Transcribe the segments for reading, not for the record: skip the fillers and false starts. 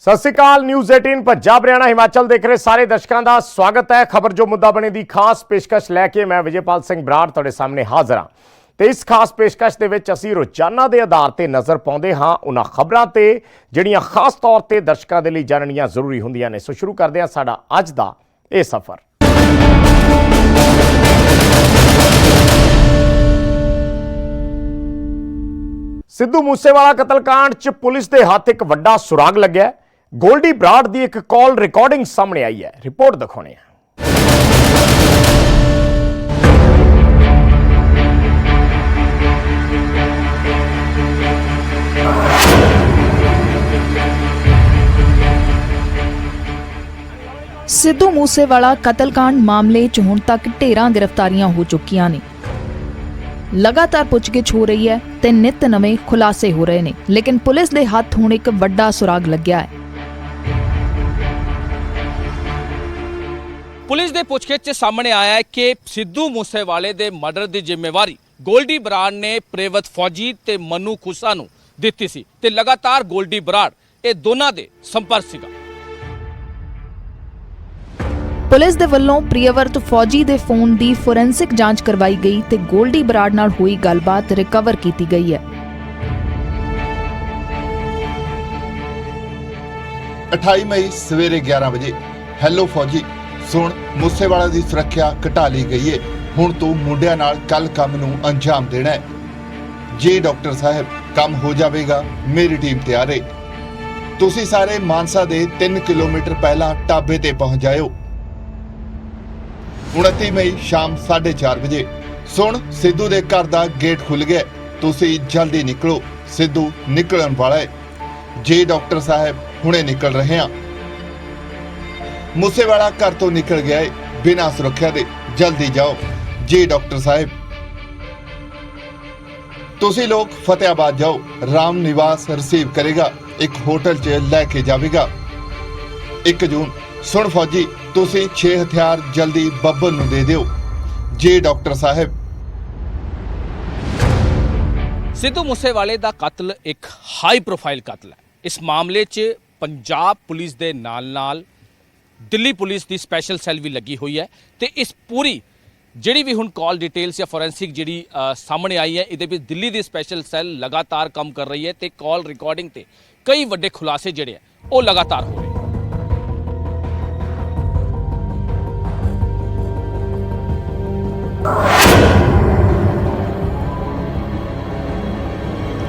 सत श्री अकाल। न्यूज़ 18 पंजाब हरियाणा हिमाचल देख रहे सारे दर्शकों का स्वागत है। खबर जो मुद्दा बने की खास पेशकश लैके मैं विजयपाल सिंह बराड़ तुहाडे सामने हाज़र हाँ। तो इस खास पेशकश के विच असीं रोजाना के आधार पर नज़र पाउंदे हाँ उन्हां खबरां ते जिहड़ियां खास तौर पर दर्शकों के लिए जाननियां जरूरी हुंदियां ने। सो शुरू करदे हां साडा अज दा इह सफ़र। सिद्धू मूसेवाला कतलकांड च पुलिस के हाथ एक वड्डा सुराग लग्या है। गोल्डी बराड़ की एक कॉल रिकॉर्डिंग सामने आई है, रिपोर्ट दिखाने हैं। सिद्धू मूसेवाला कतलकांड मामले च हुण तक 13 गिरफ्तारियां हो चुकियां ने। लगातार पुछगिछ हो रही है ते नित नवे खुलासे हो रहे ने, लेकिन पुलिस दे हाथ हुण एक वड्डा सुराग लग्या है। पुलिस दे पुछगिछ च सामने आया है कि सिद्धू मूसेवाले दे मर्डर दी जिम्मेवारी गोल्डी बराड़ ने प्रेवत फौजी ते मनु खुसा नूं दित्ती सी ते लगातार गोल्डी बराड़ ये दोनां दे संपर्क सीगा। पुलिस दे वल्लों प्रियवर्त फौजी दे फोन दी फोरेंसिक जांच करवाई गई ते गोल्डी बराड़ नाल होई गलबात रिकवर कीती गई है। 28 मई सवेरे 11 बजे हैलो फौजी सुन मूसेवाला दी सुरक्षा घटा ली गई है। हुण तू मुंडिया नाल कल काम नूं अंजाम देना है। जी डॉक्टर साहब काम हो जाएगा, मेरी टीम तैयार है। तुसी सारे मानसा दे 3 किलोमीटर पहला टाबे ते पहुंच जाओ। 29 मई शाम 4:30 बजे सुन सिद्धू दे घर दा गेट खुल गया, तुसी जल्दी निकलो, सिद्धू निकलण वाला है। जी डॉक्टर साहब हुणे निकल रहे हैं। मूसेवाला घर तो निकल गया है बिना सुरक्षा दे, जल्दी जाओ। जी डॉक्टर साहब। तुसी लोग फतेहाबाद जाओ, राम निवास रिसीव करेगा, एक होटल च लैके जावेगा। 1 जून सुन फौजी तुसी 6 हथियार जल्दी बब्बर नूं दे दिओ। जी डॉक्टर साहब। सिद्धू मूसेवाले दा कत्ल एक हाई प्रोफाइल कत्ल है। इस मामले च पंजाब पुलिस दे नाल दिल्ली पुलिस की स्पैशल सैल भी लगी हुई है तो इस पूरी जिहड़ी भी हुण कॉल डिटेल्स या फोरेंसिक जिहड़ी सामने आई है, इहदे विच दिल्ली की स्पैशल सैल लगातार काम कर रही है तो कॉल रिकॉर्डिंग ते कई वड्डे खुलासे जिहड़े है वो लगातार हो रहे हैं।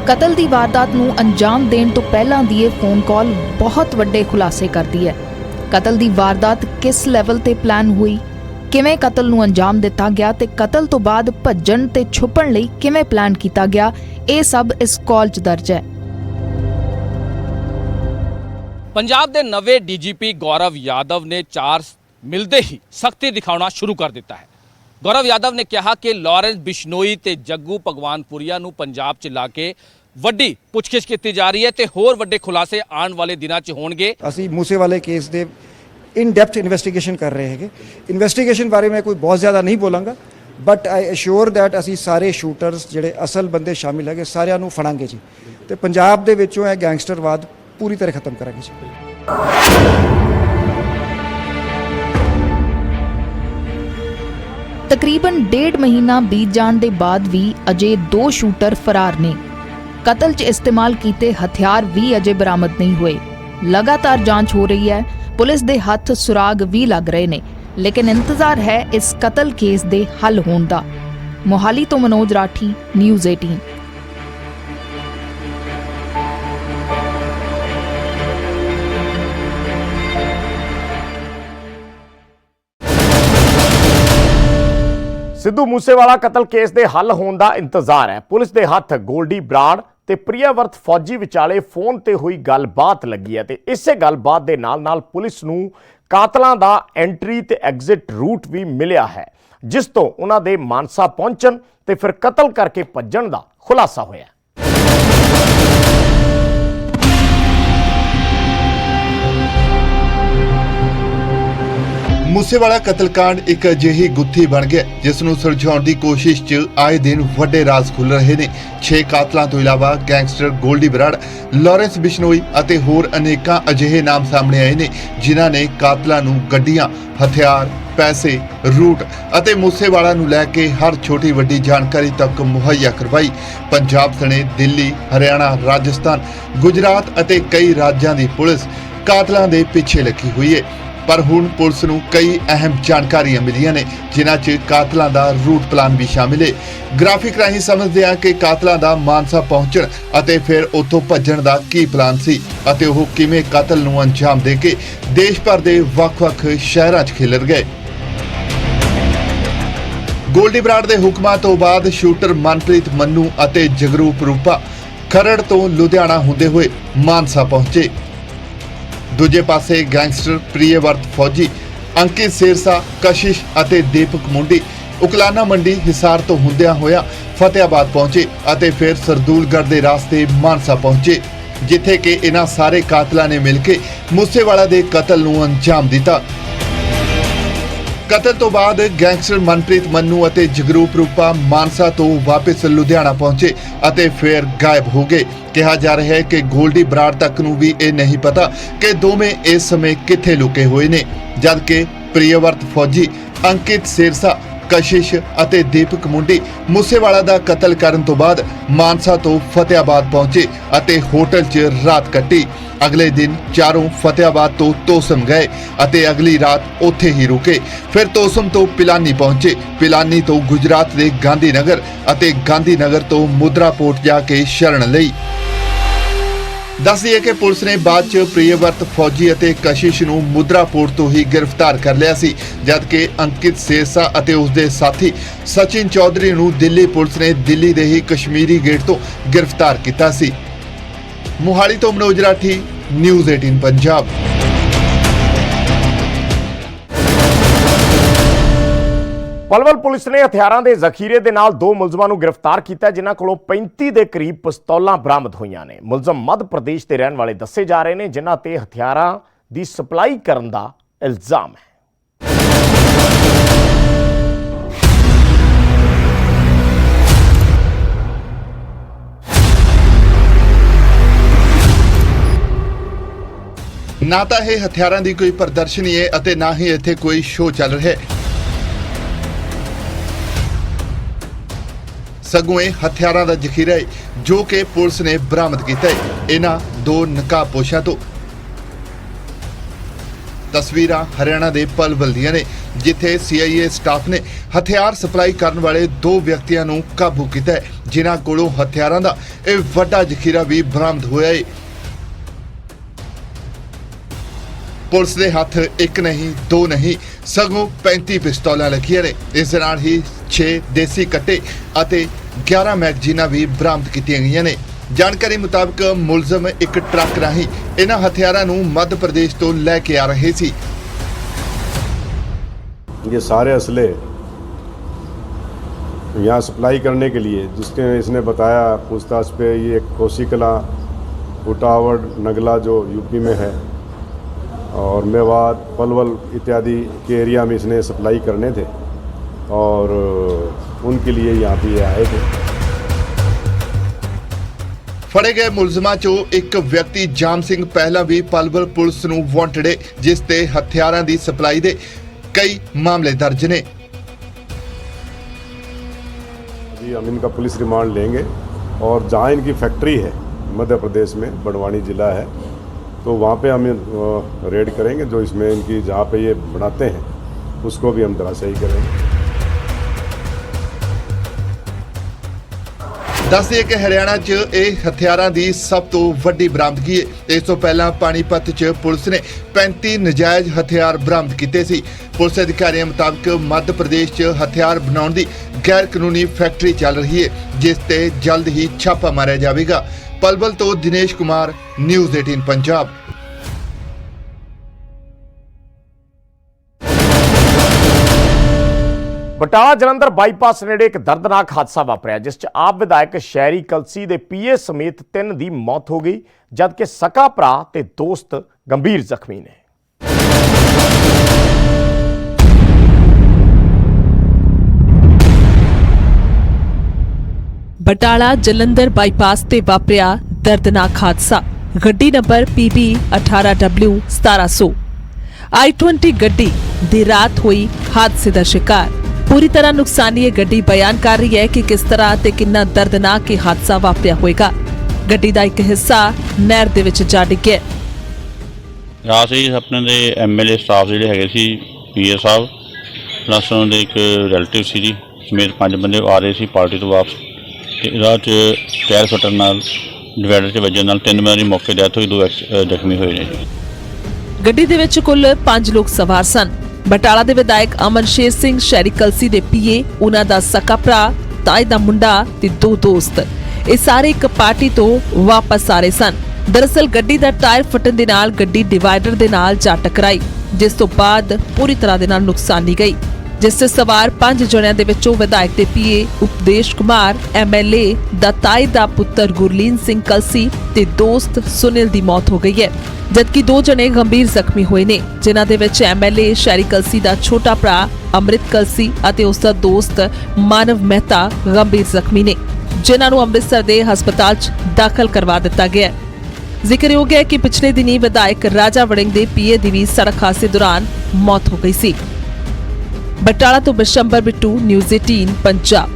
कतल दी वारदात नूं अंजाम देण तो पहलां दी इह फोन कॉल बहुत वड्डे खुलासे करदी है। कतल दी वारदात किस लैवल ते प्लान हुई, किवें कतल नूं अंजाम दिता गया ते कतल तो बाद भज्जण ते छुपण लई किवें प्लान कीता गया, ये सब इस कॉल च दर्ज है। पंजाब के नवे डीजीपी गौरव यादव ने 4 मिलते ही सख्ती दिखाना शुरू कर दिता है। गौरव यादव ने कहा कि लॉरेंस बिश्नोई ते जग्गू भगवानपुरिया नूं पंजाब च ला के वड्डी पुछगिछ की जा रही है तो होर वड्डे खुलासे आने वाले दिनों च होणगे। असी मूसेवाले केस दे इन डेप्थ इन्वेस्टिगेशन कर रहे हैं। इन्वेस्टिगेशन बारे में कोई बहुत ज़्यादा नहीं बोलांगा, बट आई अश्योर दैट असी सारे शूटर्स जिहड़े असल बंदे शामिल है सारिਆਂ ਨੂੰ ਫੜਾਂਗੇ जी ਤੇ ਪੰਜਾਬ ਦੇ ਵਿੱਚੋਂ ਇਹ ਗੈਂਗਸਟਰਵਾਦ पूरी तरह खत्म करांगे जी। तकरीबन 1.5 महीना बीत जाण दे बाद भी अजे 2 शूटर फरार ने। कतल च इस्तेमाल कीते हथियार भी अजे बरामद नहीं हुए। लगातार जांच हो रही है, पुलिस दे हथ सुराग भी लग रहे ने, लेकिन इंतजार है इस कतल केस दे हल होण दा। मोहाली तो मनोज राठी, न्यूज़ 18। सिद्धू मूसेवाला कतल केस के हल होने का इंतजार है। पुलिस के हथ गोल्डी बराड़ ते प्रियवर्त फौजी विचाले फोन ते हुई गलबात लगी है। इसे गलबात के नाल पुलिस नूं कातलों का एंट्री ते एग्जिट रूट भी मिलिया है, जिस तो उन्हां दे मानसा पहुंचण ते फिर कतल करके भज्जण का खुलासा होया। ਮੂਸੇਵਾਲਾ ਕਤਲकांड ਇੱਕ ਅਜਿਹੀ ਗੁੱਥੀ ਬਣ ਗਿਆ ਜਿਸ ਨੂੰ ਸੁਲਝਾਉਣ ਦੀ ਕੋਸ਼ਿਸ਼ 'ਚ ਆਏ ਦਿਨ ਵੱਡੇ ਰਾਜ਼ ਖੁੱਲ੍ਹ ਰਹੇ ਨੇ। 6 ਕਾਤਲਾਂ ਤੋਂ ਇਲਾਵਾ ਗੈਂਗਸਟਰ ਗੋਲਡੀ ਬਰਾੜ, ਲਾਰੈਂਸ ਬਿਸ਼ਨੋਈ ਅਤੇ ਹੋਰ ਅਨੇਕਾਂ ਅਜਿਹੇ ਨਾਮ ਸਾਹਮਣੇ ਆਏ ਨੇ ਜਿਨ੍ਹਾਂ ਨੇ ਕਾਤਲਾਂ ਨੂੰ ਗੱਡੀਆਂ, ਹਥਿਆਰ, ਪੈਸੇ, ਰੂਟ ਅਤੇ ਮੂਸੇਵਾਲਾ ਨੂੰ ਲੈ ਕੇ ਹਰ ਛੋਟੀ ਵੱਡੀ ਜਾਣਕਾਰੀ ਤੱਕ ਮੁਹੱਈਆ ਕਰਵਾਈ। ਪੰਜਾਬ ਸਣੇ ਦਿੱਲੀ, ਹਰਿਆਣਾ, ਰਾਜਸਥਾਨ, ਗੁਜਰਾਤ ਅਤੇ ਕਈ ਰਾਜਾਂ ਦੀ ਪੁਲਿਸ ਕਾਤਲਾਂ ਦੇ ਪਿੱਛੇ ਲੱਗੀ ਹੋਈ ਹੈ। ਪਰ ਹੁਣ ਪੁਲਿਸ ਨੂੰ ਕਈ ਅਹਿਮ ਜਾਣਕਾਰੀਆਂ ਮਿਲੀਆਂ ਨੇ ਜਿਨ੍ਹਾਂ 'ਚ ਕਾਤਲਾਂ ਦਾ ਰੂਟ ਪਲਾਨ ਵੀ ਸ਼ਾਮਿਲ ਹੈ। ਗ੍ਰਾਫਿਕ ਰਾਹੀਂ ਸਮਝਦੇ ਹਾਂ ਕਿ ਕਾਤਲਾਂ ਦਾ ਮਾਨਸਾ ਪਹੁੰਚਣ ਅਤੇ ਫਿਰ ਉੱਥੋਂ ਭੱਜਣ ਦਾ ਕੀ ਪਲਾਨ ਸੀ ਅਤੇ ਉਹ ਕਿਵੇਂ ਕਤਲ ਨੂੰ ਅੰਜਾਮ ਦੇ ਕੇ ਦੇਸ਼ ਭਰ ਦੇ ਵੱਖ-ਵੱਖ ਸ਼ਹਿਰਾਂ 'ਚ ਖਿਲਰ ਗਏ। ਗੋਲਡੀ ਬਰਾੜ ਦੇ ਹੁਕਮਾਂ ਤੋਂ ਬਾਅਦ ਸ਼ੂਟਰ ਮਨਪ੍ਰੀਤ ਮੰਨੂ ਅਤੇ ਜਗਰੂਪ ਰੂਪਾ ਖਰੜ ਤੋਂ ਲੁਧਿਆਣਾ ਹੁੰਦੇ ਹੋਏ ਮਾਨਸਾ ਪਹੁੰਚੇ। ਦੂਜੇ ਪਾਸੇ ਗੈਂਗਸਟਰ ਪ੍ਰਿਯਵਰਤ ਫੌਜੀ, ਅੰਕਿਤ ਸਿਰਸਾ, ਕਸ਼ਿਸ਼ ਅਤੇ ਦੀਪਕ ਮੁੰਡੀ ਉਕਲਾਨਾ ਮੰਡੀ ਹਿਸਾਰ ਤੋਂ ਹੁੰਦਿਆਂ ਹੋਇਆ ਫਤਿਆਬਾਦ ਪਹੁੰਚੇ ਅਤੇ ਫਿਰ ਸਰਦੂਲਗੜ੍ਹ ਦੇ ਰਾਸਤੇ ਮਾਨਸਾ ਪਹੁੰਚੇ ਜਿੱਥੇ ਕਿ ਇਹਨਾਂ ਸਾਰੇ ਕਾਤਲਾਂ ਨੇ ਮਿਲ ਕੇ ਮੂਸੇਵਾਲਾ ਦੇ ਕਤਲ ਨੂੰ ਅੰਜਾਮ ਦਿੱਤਾ। ਕਤਲ ਤੋਂ ਬਾਅਦ ਗੈਂਗਸਟਰ ਮਨਪ੍ਰੀਤ ਮੰਨੂ ਅਤੇ ਜਗਰੂਪ ਰੂਪਾ ਮਾਨਸਾ ਤੋਂ ਵਾਪਸ ਲੁਧਿਆਣਾ ਪਹੁੰਚੇ ਅਤੇ ਫਿਰ ਗਾਇਬ ਹੋ ਗਏ। ਕਿਹਾ ਜਾ ਰਿਹਾ ਹੈ ਕਿ ਗੋਲਡੀ ਬਰਾੜ ਤੱਕ ਨੂੰ ਵੀ ਇਹ ਨਹੀਂ ਪਤਾ ਕਿ ਦੋਵੇਂ ਇਸ ਸਮੇਂ ਕਿੱਥੇ ਲੁਕੇ ਹੋਏ ਨੇ, ਜਦਕਿ ਪ੍ਰਿਯਵਰਤ ਫੌਜੀ, ਅੰਕਿਤ ਸਿਰਸਾ, ਕਸ਼ਿਸ਼ ਅਤੇ ਦੀਪਕ ਮੁੰਡੀ ਮੂਸੇਵਾਲਾ ਦਾ ਕਤਲ ਕਰਨ ਤੋਂ ਬਾਅਦ ਮਾਨਸਾ ਤੋਂ ਫਤਿਆਬਾਦ ਪਹੁੰਚੇ ਅਤੇ ਹੋਟਲ 'ਚ ਰਾਤ ਕੱਟੀ। ਅਗਲੇ ਦਿਨ ਚਾਰੋਂ ਫਤਿਆਬਾਦ ਤੋਂ ਤੋਸਮ ਗਏ ਅਤੇ ਅਗਲੀ ਰਾਤ ਉੱਥੇ ਹੀ ਰੁਕੇ। ਫਿਰ ਤੋਸਮ ਤੋਂ ਪਿਲਾਨੀ ਪਹੁੰਚੇ, ਪਿਲਾਨੀ ਤੋਂ ਗੁਜਰਾਤ ਦੇ ਗਾਂਧੀ ਨਗਰ ਅਤੇ ਗਾਂਧੀ ਨਗਰ ਤੋਂ ਮੁਦਰਾ ਪੋਰਟ ਜਾ ਕੇ ਸ਼ਰਨ ਲਈ। ਦੱਸ ਦਈਏ ਕਿ ਪੁਲਿਸ ਨੇ ਬਾਅਦ 'ਚ ਪ੍ਰਿਯਵਰਤ ਫੌਜੀ ਅਤੇ ਕਸ਼ਿਸ਼ ਨੂੰ ਮੁਦਰਾ ਪੋਰਟ ਤੋਂ ਹੀ ਗ੍ਰਿਫਤਾਰ ਕਰ ਲਿਆ ਸੀ, ਜਦਕਿ ਅੰਕਿਤ ਸਿਰਸਾ ਅਤੇ ਉਸਦੇ ਸਾਥੀ ਸਚਿਨ ਚੌਧਰੀ ਨੂੰ ਦਿੱਲੀ ਪੁਲਿਸ ਨੇ ਦਿੱਲੀ ਦੇ ਹੀ ਕਸ਼ਮੀਰੀ ਗੇਟ ਤੋਂ ਗ੍ਰਿਫਤਾਰ ਕੀਤਾ ਸੀ। ਮੁਹਾਲੀ ਤੋਂ ਮਨੋਜ ਰਾਠੀ, ਨਿਊਜ਼ 18 ਪੰਜਾਬ। ਪਲਵਲ ਪੁਲਿਸ ਨੇ ਹਥਿਆਰਾਂ ਦੇ ਜ਼ਖੀਰੇ ਦੇ ਨਾਲ 2 ਮੁਲਜ਼ਮਾਂ ਨੂੰ ਗ੍ਰਿਫਤਾਰ ਕੀਤਾ ਜਿਨ੍ਹਾਂ ਕੋਲੋਂ 35 ਦੇ ਕਰੀਬ ਪਿਸਤੌਲਾਂ ਬਰਾਮਦ ਹੋਈਆਂ ਨੇ। ਮੁਲਜ਼ਮ ਮੱਧ ਪ੍ਰਦੇਸ਼ ਦੇ ਰਹਿਣ ਵਾਲੇ ਦੱਸੇ ਜਾ ਰਹੇ ਨੇ ਜਿਨ੍ਹਾਂ ਤੇ ਹਥਿਆਰਾਂ ਦੀ ਸਪਲਾਈ ਕਰਨ ਦਾ ਇਲਜ਼ਾਮ ਹੈ। ਨਾ ਤਾਂ ਇਹ ਹਥਿਆਰਾਂ ਦੀ ਕੋਈ ਪ੍ਰਦਰਸ਼ਨੀ ਹੈ ਅਤੇ ਨਾ ਹੀ ਇੱਥੇ ਕੋਈ ਸ਼ੋਅ ਚੱਲ ਰਿਹਾ ਹੈ। ਸਗੋਂ ਇਹ ਹਥਿਆਰਾਂ ਦਾ ਜ਼ਖੀਰਾ ਹੈ ਜੋ ਕਿ ਪੁਲਿਸ ਨੇ ਬਰਾਮਦ ਕੀਤਾ ਹੈ। ਇਹਨਾਂ 2 ਨਕਾਬਪੋਸ਼ਾਂ ਤੋਂ ਤਸਵੀਰਾਂ ਹਰਿਆਣਾ ਦੇ ਪਲਵਲ ਦੀਆਂ ਨੇ ਜਿੱਥੇ CIA ਸਟਾਫ ਨੇ ਹਥਿਆਰ ਸਪਲਾਈ ਕਰਨ ਵਾਲੇ 2 ਵਿਅਕਤੀਆਂ ਨੂੰ ਕਾਬੂ ਕੀਤਾ ਹੈ ਜਿਨ੍ਹਾਂ ਕੋਲੋਂ ਹਥਿਆਰਾਂ ਦਾ ਇਹ ਵੱਡਾ ਜ਼ਖੀਰਾ ਵੀ ਬਰਾਮਦ ਹੋਇਆ ਹੈ। ਪੁਲਿਸ ਦੇ ਹੱਥ 1 ਨਹੀਂ 2 ਨਹੀਂ ਸਗੋਂ 35 ਪਿਸਤੌਲਾਂ ਲੱਗੀਆਂ ਨੇ। ਇਸ ਦੇ ਨਾਲ ਹੀ 6 ਦੇਸੀ ਕੱਟੇ ਅਤੇ 11 ਮੈਗਜ਼ੀਨਾਂ ਵੀ ਬਰਾਮਦ ਕੀਤੀਆਂ ਗਈਆਂ ਨੇ। ਜਾਣਕਾਰੀ ਮੁਤਾਬਕ ਮੁਲਜ਼ਮ ਇੱਕ ਟਰੱਕ ਰਾਹੀਂ ਇਹਨਾਂ ਹਥਿਆਰਾਂ ਨੂੰ ਮੱਧ ਪ੍ਰਦੇਸ਼ ਤੋਂ ਲੈ ਕੇ ਆ ਰਹੇ ਸੀ। ये सारे असले यहाँ सप्लाई करने के लिए जिसके इसने बताया पूछताछ पे ये कोसीकला, उटावड़, नगला जो यूपी में है और मेवात, पलवल इत्यादि के एरिया में इसने सप्लाई करने थे और उनके लिए यहाँ पे आए थे। ਫੜੇ ਗਏ ਮੁਲਜ਼ਮਾਂ 'ਚੋਂ ਇੱਕ ਵਿਅਕਤੀ ਜਾਮ ਸਿੰਘ ਪਹਿਲਾਂ ਵੀ ਪਲਵਲ ਪੁਲਿਸ ਨੂੰ ਵਾਂਟਡ ਹੈ ਜਿਸ ਤੇ ਹਥਿਆਰਾਂ ਦੀ ਸਪਲਾਈ ਦੇ कई मामले दर्ज ने। जी हम इनका पुलिस रिमांड लेंगे और जहाँ इनकी फैक्ट्री है मध्य प्रदेश में बड़वानी ज़िला है तो वहाँ पे हम रेड करेंगे। जो इसमें इनकी जहाँ पे ये बनाते हैं उसको भी हम धराशायी करेंगे। दस दिए कि हरियाणा च ਇਹ ਹਥਿਆਰਾਂ ਦੀ ਸਭ ਤੋਂ ਵੱਡੀ ਬਰਾਮਦਗੀ ਹੈ। ਇਸ ਤੋਂ ਪਹਿਲਾਂ ਪਾਣੀਪਤ ਚ ਪੁਲਿਸ ਨੇ 35 ਨਜਾਇਜ਼ ਹਥਿਆਰ ਬਰਾਮਦ ਕੀਤੇ ਸੀ। ਪੁਲਿਸ ਅਧਿਕਾਰੀਆਂ ਮੁਤਾਬਕ ਮੱਧ ਪ੍ਰਦੇਸ਼ ਚ ਹਥਿਆਰ ਬਣਾਉਣ ਦੀ ਗੈਰ ਕਾਨੂੰਨੀ ਫੈਕਟਰੀ ਚੱਲ ਰਹੀ ਹੈ ਜਿਸ ਤੇ ਜਲਦ ਹੀ ਛਾਪਾ ਮਾਰਿਆ ਜਾਵੇਗਾ। ਪਲਵਲ ਤੋਂ ਦਿਨੇਸ਼ ਕੁਮਾਰ, ਨਿਊਜ਼ 18 ਪੰਜਾਬ। ਬਟਾਲਾ ਜਲੰਧਰ ਬਾਈਪਾਸ ਨੇੜੇ ਇੱਕ ਦਰਦਨਾਕ ਹਾਦਸਾ ਵਾਪਰਿਆ ਜਿਸ 'ਚ ਆਪ ਵਿਧਾਇਕ ਸ਼ਹਿਰੀ ਕਲਸੀ ਦੇ ਪੀਏ ਸਮੇਤ 3 ਦੀ ਮੌਤ ਹੋ ਗਈ ਜਦਕਿ ਸਕਾ ਭਰਾ ਤੇ ਦੋਸਤ ਗੰਭੀਰ ਜ਼ਖਮੀ ਨੇ। ਬਟਾਲਾ ਜਲੰਧਰ ਬਾਈਪਾਸ ਤੇ ਵਾਪਰਿਆ ਦਰਦਨਾਕ ਹਾਦਸਾ। ਗੱਡੀ ਨੰਬਰ PB 18W 1700 I-20 ਗੱਡੀ ਦੀ ਰਾਤ ਹੋਈ ਹਾਦਸੇ ਦਾ ਸ਼ਿਕਾਰ। ਪੂਰੀ ਤਰ੍ਹਾਂ ਨੁਕਸਾਨੀ ਇਹ ਗੱਡੀ ਬਿਆਨ ਕਰ ਰਹੀ ਹੈ ਕਿ ਕਿਸ ਤਰ੍ਹਾਂ ਤੇ ਕਿੰਨਾ ਦਰਦਨਾਕ ਇਹ ਹਾਦਸਾ ਵਾਪਰਿਆ ਹੋਵੇਗਾ। ਗੱਡੀ ਦਾ ਇੱਕ ਹਿੱਸਾ ਨਹਿਰ ਦੇ ਵਿੱਚ ਜਾ ਡਿੱਗਿਆ। ਰਾਤ ਹੀ ਆਪਣੇ ਦੇ MLA ਸਟਾਫ ਜਿਹੜੇ ਹੈਗੇ ਸੀ PA ਸਾਹਿਬ ਪਲੱਸ ਉਹਨਾਂ ਦੇ ਇੱਕ ਰਿਲੇਟਿਵ ਸੀ ਜੀ ਸਮੇਤ 5 ਬੰਦੇ ਆ ਰਹੇ ਸੀ ਪਾਰਟੀ ਤੋਂ ਵਾਪਸ ਤੇ ਰਾਹ 'ਚ ਟਾਇਰ ਫਟਣ ਨਾਲ ਡਿਵਾਈਡਰ 'ਚ ਵੱਜਣ ਨਾਲ 3 ਬੰਦਿਆਂ ਦੀ ਮੌਕੇ ਡੈਥ ਹੋਈ, 2 ਜ਼ਖਮੀ ਹੋਏ ਨੇ। ਗੱਡੀ ਦੇ ਵਿੱਚ ਕੁੱਲ 5 ਲੋਕ ਸਵਾਰ ਸਨ। ਬਟਾਲਾ ਦੇ ਵਿਧਾਇਕ ਅਮਨਸ਼ੇਰ ਸਿੰਘ ਸ਼ਹਿਰੀ ਕਲਸੀ ਦੇ PA, ਉਹਨਾਂ ਦਾ ਸਕਾ ਭਰਾ, ਤਾਏ ਦਾ ਮੁੰਡਾ ਤੇ 2 ਦੋਸਤ ਇਹ ਸਾਰੇ ਇੱਕ ਪਾਰਟੀ ਤੋਂ ਵਾਪਸ ਆ ਰਹੇ ਸਨ। ਦਰਅਸਲ ਗੱਡੀ ਦਾ ਟਾਇਰ ਫਟਣ ਦੇ ਨਾਲ ਗੱਡੀ ਡਿਵਾਈਡਰ ਦੇ ਨਾਲ ਜਾ ਟਕਰਾਈ, ਜਿਸ ਤੋਂ ਬਾਅਦ ਪੂਰੀ ਤਰ੍ਹਾਂ ਦੇ ਨਾਲ ਨੁਕਸਾਨੀ ਗਈ, ਜਿਸ ਤੇ ਸਵਾਰ 5 ਜਣਿਆਂ ਦੇ ਵਿੱਚੋਂ ਵਿਧਾਇਕ ਦੇ PA ਉਪਦੇਸ਼ ਕੁਮਾਰ, MLA ਦਾ ਤਾਏ ਦਾ ਪੁੱਤਰ ਗੁਰਲੀਨ ਸਿੰਘ ਕਲਸੀ ਤੇ ਦੋਸਤ ਸੁਨੀਲ ਦੀ ਮੌਤ ਹੋ ਗਈ ਹੈ, ਜਦਕਿ 2 ਜਣੇ ਗੰਭੀਰ ਜ਼ਖਮੀ ਹੋਏ ਨੇ, ਜਿਨ੍ਹਾਂ ਦੇ ਵਿੱਚ MLA ਸ਼ਹਿਰੀ ਕਲਸੀ ਦਾ ਛੋਟਾ ਭਰਾ ਅੰਮ੍ਰਿਤ ਕਲਸੀ ਅਤੇ ਉਸ ਦਾ ਦੋਸਤ ਮਾਨਵ ਮਹਿਤਾ ਗੰਭੀਰ ਜ਼ਖਮੀ ਨੇ, ਜਿਨ੍ਹਾਂ ਨੂੰ ਅੰਮ੍ਰਿਤਸਰ ਦੇ ਹਸਪਤਾਲ 'ਚ ਦਾਖਲ ਕਰਵਾ ਦਿੱਤਾ ਗਿਆ ਹੈ। ਜ਼ਿਕਰਯੋਗ ਹੈ ਕਿ ਪਿਛਲੇ ਦਿਨੀ ਵਿਧਾਇਕ ਰਾਜਾ ਵੜਿੰਗ ਦੇ PA ਦੀ ਵੀ ਸੜਕ ਹਾਦਸੇ ਦੌਰਾਨ ਮੌਤ ਹੋ ਗਈ ਸੀ। ਬਟਾਲਾ ਤੋਂ ਬਿਸ਼ੰਬਰ ਬਿੱਟੂ, ਨਿਊਜ਼ 18 ਪੰਜਾਬ।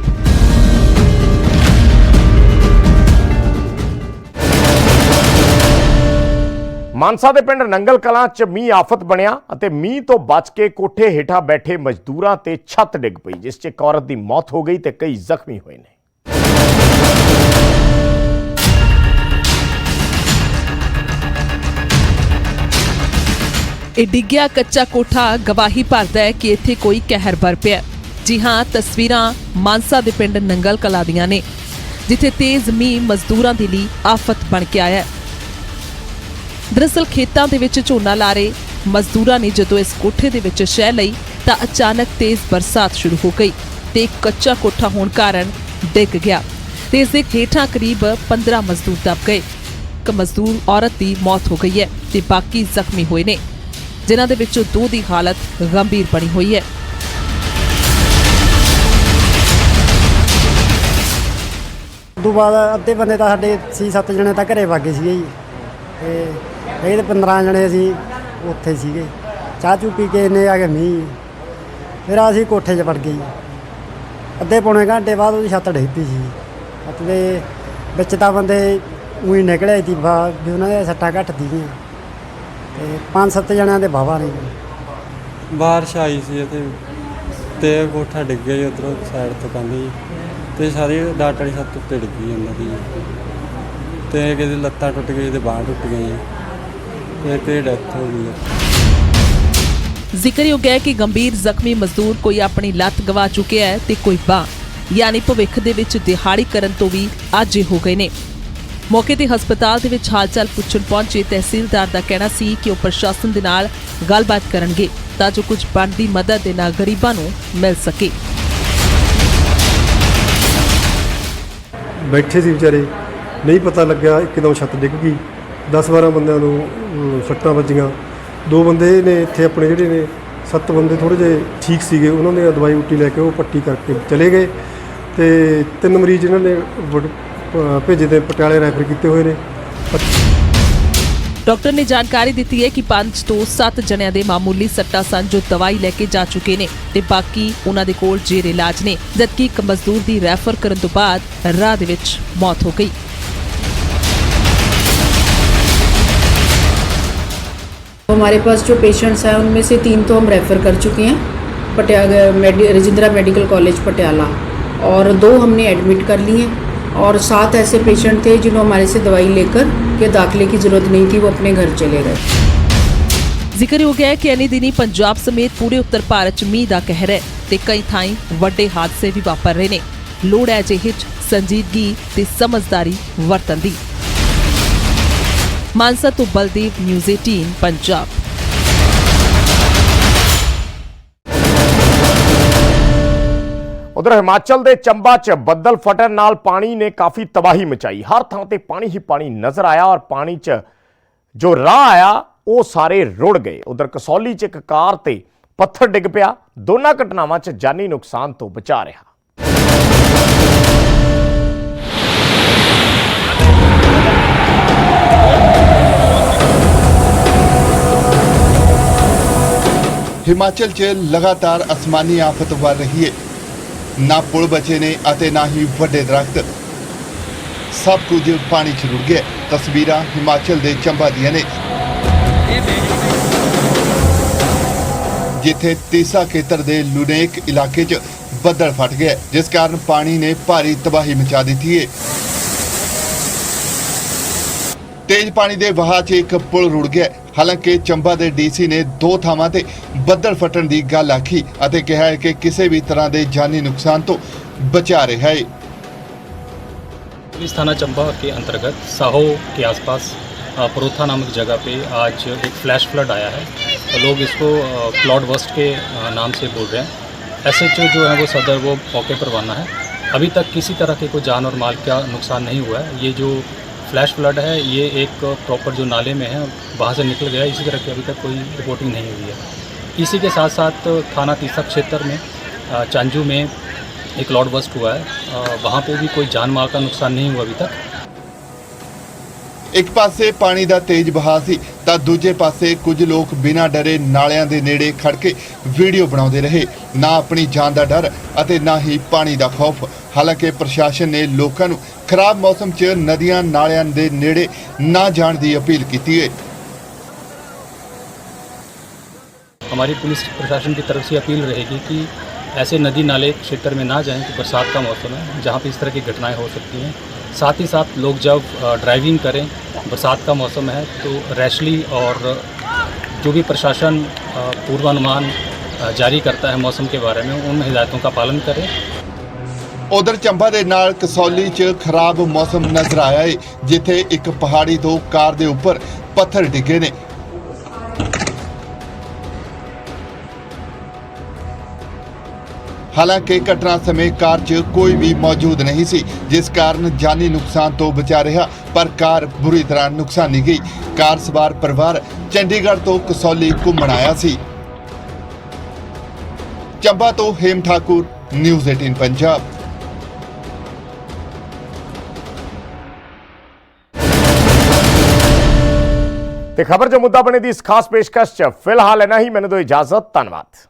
ਮਾਨਸਾ ਦੇ ਪਿੰਡ ਨੰਗਲ ਕਲਾਂ 'ਚ ਮੀਂਹ ਆਫਤ ਬਣਿਆ ਅਤੇ ਮੀਂਹ ਤੋਂ ਬਚ ਕੇ ਕੋਠੇ ਹੇਠਾਂ ਬੈਠੇ ਮਜ਼ਦੂਰਾਂ ਤੇ ਛੱਤ ਡਿੱਗ ਪਈ, ਜਿਸ 'ਚ ਇੱਕ ਔਰਤ ਦੀ ਮੌਤ ਹੋ ਗਈ ਤੇ ਕਈ ਜ਼ਖਮੀ ਹੋਏ ਨੇ। ਇਹ ਡਿੱਗਿਆ ਕੱਚਾ ਕੋਠਾ ਗਵਾਹੀ ਭਰਦਾ ਹੈ ਕਿ ਇੱਥੇ ਕੋਈ ਕਹਿਰ ਬਰਪਿਆ। ਜੀ ਹਾਂ, ਤਸਵੀਰਾਂ ਮਾਨਸਾ ਦੇ ਪਿੰਡ ਨੰਗਲ ਕਲਾਂ ਦੀਆਂ ਨੇ, ਜਿੱਥੇ ਤੇਜ਼ ਮੀਂਹ ਮਜ਼ਦੂਰਾਂ ਦੇ ਲਈ ਆਫਤ ਬਣ ਕੇ ਆਇਆ ਹੈ। ਦਰਅਸਲ ਖੇਤਾਂ ਦੇ ਵਿੱਚ ਝੋਨਾ ਲਾ ਰਹੇ ਮਜ਼ਦੂਰਾਂ ਨੇ ਜਦੋਂ ਇਸ ਕੋਠੇ ਦੇ ਵਿੱਚ ਸ਼ਹਿ ਲਈ ਤਾਂ ਅਚਾਨਕ ਤੇਜ਼ ਬਰਸਾਤ ਸ਼ੁਰੂ ਹੋ ਗਈ ਤੇ ਇੱਕ ਕੱਚਾ ਕੋਠਾ ਹੋਣ ਕਾਰਨ ਡਿੱਗ ਗਿਆ ਤੇ ਇਸ ਦੇ ਹੇਠਾਂ ਕਰੀਬ 15 ਮਜ਼ਦੂਰ ਦਬ ਗਏ। ਇੱਕ ਮਜ਼ਦੂਰ ਔਰਤ ਦੀ ਮੌਤ ਹੋ ਗਈ ਹੈ ਤੇ ਬਾਕੀ ਜ਼ਖਮੀ ਹੋਏ ਨੇ, ਜਿਨ੍ਹਾਂ ਦੇ ਵਿੱਚੋਂ 2 ਦੀ ਹਾਲਤ ਗੰਭੀਰ ਬਣੀ ਹੋਈ ਹੈ। ਤੋਂ ਬਾਅਦ ਅੱਧੇ ਬੰਦੇ ਤਾਂ ਸਾਡੇ 6-7 ਜਣੇ ਤਾਂ ਘਰੇ ਵਾਗੇ ਸੀਗੇ ਜੀ ਤੇ ਇਹ 15 ਜਣੇ ਅਸੀਂ ਉੱਥੇ ਸੀਗੇ। ਚਾਹ ਚੂ ਪੀ ਕੇ ਇੰਨੇ ਆ ਗਏ ਮੀਂਹ, ਫਿਰ ਅਸੀਂ ਕੋਠੇ 'ਚ ਵੜ ਗਏ ਜੀ। ਅੱਧੇ ਪੌਣੇ ਘੰਟੇ ਬਾਅਦ ਉਹਦੀ ਛੱਤ ਡਿੱਗ ਪਈ ਸੀ। ਛੱਤ ਦੇ ਵਿੱਚ ਤਾਂ ਬੰਦੇ ਉਹੀ ਨਿਕਲੇ ਸੀ ਬਾਹਰ ਵੀ ਉਹਨਾਂ ਦੇ ਸੱਟਾਂ ਘੱਟ ਸੀਗੀਆਂ ਤੇ 5-7 ਜਣਿਆਂ ਦੇ ਵਾਹਵਾ ਨੇ। ਬਾਰਿਸ਼ ਆਈ ਸੀ ਤੇ ਕੋਠਾ ਡਿੱਗ ਗਿਆ ਜੀ ਉੱਧਰੋਂ ਸਾਈਡ ਤੋਂ ਕਹਿੰਦੇ ਤੇ ਸਾਰੀ ਡਾਟ ਵਾਲੀ ਛੱਤ ਉੱਤੇ ਡਿੱਗੀ ਉਹਨਾਂ ਦੀ ਤੇ ਕਿਸੇ ਦੀ ਲੱਤਾਂ ਟੁੱਟ ਗਈ ਤੇ ਬਾਂਹ ਟੁੱਟ ਗਈ ਤੇ ਤੇ ਡੈਥ ਹੋ ਗਈ। ਜ਼ਿਕਰਯੋਗ ਹੈ ਕਿ ਗੰਭੀਰ ਜ਼ਖਮੀ ਮਜ਼ਦੂਰ ਕੋਈ ਆਪਣੀ ਲੱਤ ਗਵਾ ਚੁੱਕਿਆ ਹੈ ਤੇ ਕੋਈ ਬਾਂਹ, ਯਾਨੀ ਭਵਿੱਖ ਦੇ ਵਿੱਚ ਦਿਹਾੜੀ ਕਰਨ ਤੋਂ ਵੀ ਆਜੇ ਹੋ ਗਏ ਨੇ। ਮੌਕੇ ਤੇ ਹਸਪਤਾਲ ਦੇ ਵਿੱਚ ਹਾਲਚਾਲ ਪੁੱਛਣ ਪਹੁੰਚੇ ਤਹਿਸੀਲਦਾਰ ਦਾ ਕਹਿਣਾ ਸੀ ਕਿ ਉਹ ਪ੍ਰਸ਼ਾਸਨ ਦੇ ਨਾਲ ਗੱਲਬਾਤ ਕਰਨਗੇ ਤਾਂ ਜੋ ਕੁਝ ਬਣਦੀ ਮਦਦ ਦੇ ਨਾਲ ਗਰੀਬਾਂ ਨੂੰ ਮਿਲ ਸਕੇ। ਬੈਠੇ ਸੀ ਵਿਚਾਰੇ, ਨਹੀਂ ਪਤਾ ਲੱਗਿਆ, ਇੱਕਦਮ ਛੱਤ ਡਿੱਗ ਗਈ। 10-12 ਬੰਦਿਆਂ ਨੂੰ ਸੱਟਾਂ ਵੱਜੀਆਂ। 2 ਬੰਦੇ ਨੇ ਇੱਥੇ ਆਪਣੇ ਜਿਹੜੇ ਨੇ 7 ਬੰਦੇ ਥੋੜ੍ਹੇ ਜਿਹੇ ਠੀਕ ਸੀਗੇ, ਉਹਨਾਂ ਨੇ ਦਵਾਈ ਬੂਟੀ ਲੈ ਕੇ ਉਹ ਪੱਟੀ ਕਰਕੇ ਚਲੇ ਗਏ ਤੇ 3 ਮਰੀਜ਼ ਇਹਨਾਂ ਨੇ ਭੇਜੇ ਤੇ ਪਟਿਆਲੇ ਰੈਫਰ ਕੀਤੇ ਹੋਏ ਨੇ। ਡਾਕਟਰ ਨੇ ਜਾਣਕਾਰੀ ਦਿੱਤੀ ਹੈ ਕਿ 5 ਤੋਂ 7 ਜਣਿਆਂ ਦੇ ਮਾਮੂਲੀ ਸੱਟਾਂ ਸਨ ਜੋ ਦਵਾਈ ਲੈ ਕੇ ਜਾ ਚੁੱਕੇ ਨੇ ਤੇ ਬਾਕੀ ਉਹਨਾਂ ਦੇ ਕੋਲ ਜੇਰੇ ਇਲਾਜ ਨੇ, ਜਦਕਿ ਇੱਕ ਮਜ਼ਦੂਰ ਦੀ ਰੈਫਰ ਕਰਨ ਤੋਂ ਬਾਅਦ ਰਾਹ ਦੇ ਵਿੱਚ ਮੌਤ ਹੋ ਗਈ। हमारे पास जो पेशेंट्स हैं उनमें से 3 तो हम रेफ़र कर चुके हैं रजिंद्रा मेडिकल कॉलेज पटियाला और 2 हमने एडमिट कर लिए हैं और 7 ऐसे पेशेंट थे जिन्होंने हमारे से दवाई लेकर के दाखिले की ज़रूरत नहीं थी, वो अपने घर चले गए। ਜ਼ਿਕਰਯੋਗ ਹੈ ਕਿ ਇਨੀ ਦਿਨੀ ਪੰਜਾਬ ਸਮੇਤ ਪੂਰੇ ਉੱਤਰ ਭਾਰਤ 'ਚ ਮੀਂਹ ਦਾ ਕਹਿਰ ਹੈ ਤੇ ਕਈ ਥਾਈਂ ਵੱਡੇ ਹਾਦਸੇ ਵੀ ਵਾਪਰ ਰਹੇ ਨੇ। ਲੋੜ ਹੈ ਅਜਿਹੇ 'ਚ ਸੰਜੀਦਗੀ ਤੇ ਸਮਝਦਾਰੀ ਵਰਤਣ ਦੀ। ਮਾਨਸਾ ਤੋਂ ਬਲਦੇਵ, ਨਿਊਜ਼ 18 ਪੰਜਾਬ। ਉਧਰ ਹਿਮਾਚਲ ਦੇ ਚੰਬਾ 'ਚ ਬੱਦਲ ਫਟਣ ਨਾਲ ਪਾਣੀ ਨੇ ਕਾਫੀ ਤਬਾਹੀ ਮਚਾਈ। ਹਰ ਥਾਂ ਤੇ ਪਾਣੀ ਹੀ ਪਾਣੀ ਨਜ਼ਰ ਆਇਆ ਔਰ ਪਾਣੀ 'ਚ ਜੋ ਰਾਹ ਆਇਆ ਉਹ ਸਾਰੇ ਰੁੜ ਗਏ। ਉਧਰ ਕਸੌਲੀ 'ਚ ਇੱਕ ਕਾਰ ਤੇ ਪੱਥਰ ਡਿੱਗ ਪਿਆ। ਦੋਨਾਂ ਘਟਨਾਵਾਂ 'ਚ ਜਾਨੀ ਨੁਕਸਾਨ ਤੋਂ ਬਚਾ ਰਿਹਾ। ਹਿਮਾਚਲ 'ਚ ਲਗਾਤਾਰ ਅਸਮਾਨੀ ਆਫਤ ਵੱਧ ਰਹੀ ਹੈ। ਨਾ ਪੁਲ ਬਚੇ ਨੇ ਅਤੇ ਨਾ ਹੀ ਵੱਡੇ ਦਰਖਤ। ਸਭ ਕੁਝ ਪਾਣੀ 'ਚ ਰੁੜ ਗਿਆ। ਤਸਵੀਰਾਂ ਹਿਮਾਚਲ ਦੇ ਚੰਬਾ ਦੀਆਂ ਨੇ, ਜਿੱਥੇ ਤੀਸਾ ਖੇਤਰ ਦੇ ਲੁਨੇਕ ਇਲਾਕੇ 'ਚ ਬੱਦਲ ਫਟ ਗਿਆ, ਜਿਸ ਕਾਰਨ ਪਾਣੀ ਨੇ ਭਾਰੀ ਤਬਾਹੀ ਮਚਾ ਦਿੱਤੀ ਹੈ। ਤੇਜ਼ ਪਾਣੀ ਦੇ ਵਹਾਅ 'ਚ ਇੱਕ ਪੁਲ ਰੁੜ ਗਿਆ। ਹਾਲਾਂਕਿ ਚੰਬਾ ਦੇ ਡੀਸੀ ਨੇ 2 ਥਾਵਾਂ ਤੇ ਬੱਦਲ ਫਟਣ ਦੀ ਗੱਲ ਆਖੀ ਅਤੇ ਕਿਹਾ ਹੈ ਕਿ ਕਿਸੇ ਵੀ ਤਰ੍ਹਾਂ ਦੇ ਜਾਨੀ नुकसान तो बचा रहा है। पुलिस थाना चंबा के अंतर्गत साहो के आसपास परोथा नामक जगह पे आज एक फ्लैश फ्लड आया है। तो लोग इसको क्लाउड बस्ट के नाम से बोल रहे हैं। SHO जो है वो सदर वो मौके पर रवाना है। अभी तक किसी तरह के कोई जान और माल का नुकसान नहीं हुआ है। ये जो फ्लैश फ्लड है ये एक प्रॉपर जो नाले में है वहाँ से निकल गया। इसी तरह की अभी तक कोई रिपोर्टिंग नहीं हुई है। इसी के साथ साथ थाना तीसा क्षेत्र में चांजू में एक क्लाउड बस्ट हुआ है। वहाँ पे भी कोई जान माल का नुकसान नहीं हुआ अभी तक। ਇੱਕ ਪਾਸੇ ਪਾਣੀ ਦਾ ਤੇਜ਼ ਵਹਾਅ ਸੀ ਤਾਂ ਦੂਜੇ ਪਾਸੇ ਕੁਝ ਲੋਕ ਬਿਨਾਂ ਡਰੇ ਨਾਲਿਆਂ ਦੇ ਨੇੜੇ ਖੜ ਕੇ ਵੀਡੀਓ ਬਣਾਉਂਦੇ ਰਹੇ। ਨਾ ਆਪਣੀ ਜਾਨ ਦਾ ਡਰ ਅਤੇ ਨਾ ਹੀ ਪਾਣੀ ਦਾ ਖੌਫ। ਹਾਲਾਂਕਿ ਪ੍ਰਸ਼ਾਸਨ ਨੇ ਲੋਕਾਂ ਨੂੰ ਖਰਾਬ ਮੌਸਮ 'ਚ ਨਦੀਆਂ ਨਾਲਿਆਂ ਦੇ ਨੇੜੇ ਨਾ ਜਾਣ ਦੀ ਅਪੀਲ ਕੀਤੀ ਹੈ। हमारी पुलिस प्रशासन की तरफ से अपील रहेगी कि ऐसे नदी नाले क्षेत्र में ना जाएं कि बरसात का मौसम है जहाँ पे इस तरह की घटनाएं हो सकती हैं। साथ ही साथ लोग जब ड्राइविंग करें, बरसात का मौसम है तो रैशली और जो भी प्रशासन पूर्वानुमान जारी करता है मौसम के बारे में उन हिदायतों का पालन करें। उधर चंबा ਦੇ ਨਾਲ ਕਸੌਲੀ 'ਚ ਖਰਾਬ ਮੌਸਮ ਨਜ਼ਰ ਆਇਆ ਹੈ, ਜਿੱਥੇ ਇੱਕ ਪਹਾੜੀ ਤੋਂ ਕਾਰ ਦੇ ਉੱਪਰ ਪੱਥਰ ਡਿੱਗੇ ਨੇ। ਹਾਲਾਂਕਿ ਘਟਨਾ ਸਮੇਂ ਕਾਰ 'ਚ ਕੋਈ ਵੀ ਮੌਜੂਦ ਨਹੀਂ ਸੀ, ਜਿਸ ਕਾਰਨ ਜਾਨੀ ਨੁਕਸਾਨ ਤੋਂ ਬਚਾ ਰਿਹਾ, ਪਰ ਕਾਰ ਬੁਰੀ ਤਰ੍ਹਾਂ ਨੁਕਸਾਨੀ ਗਈ। ਕਾਰ ਸਵਾਰ ਪਰਿਵਾਰ ਚੰਡੀਗੜ੍ਹ ਤੋਂ ਕਸੌਲੀ ਘੁੰਮਣ ਆਇਆ ਸੀ। ਚੰਬਾ ਤੋਂ ਹੇਮ ਠਾਕੁਰ, ਨਿਊਜ਼ 18 ਪੰਜਾਬ। ਤੇ ਖਬਰ ਜੋ ਮੁੱਦਾ ਬਣੇ ਦੀ ਇਸ ਖਾਸ ਪੇਸ਼ਕਸ਼ 'ਚ ਫਿਲਹਾਲ ਇਨਾ ਹੀ। ਮੈਨੂੰ ਦਿਓ ਇਜਾਜ਼ਤ। ਧੰਨਵਾਦ।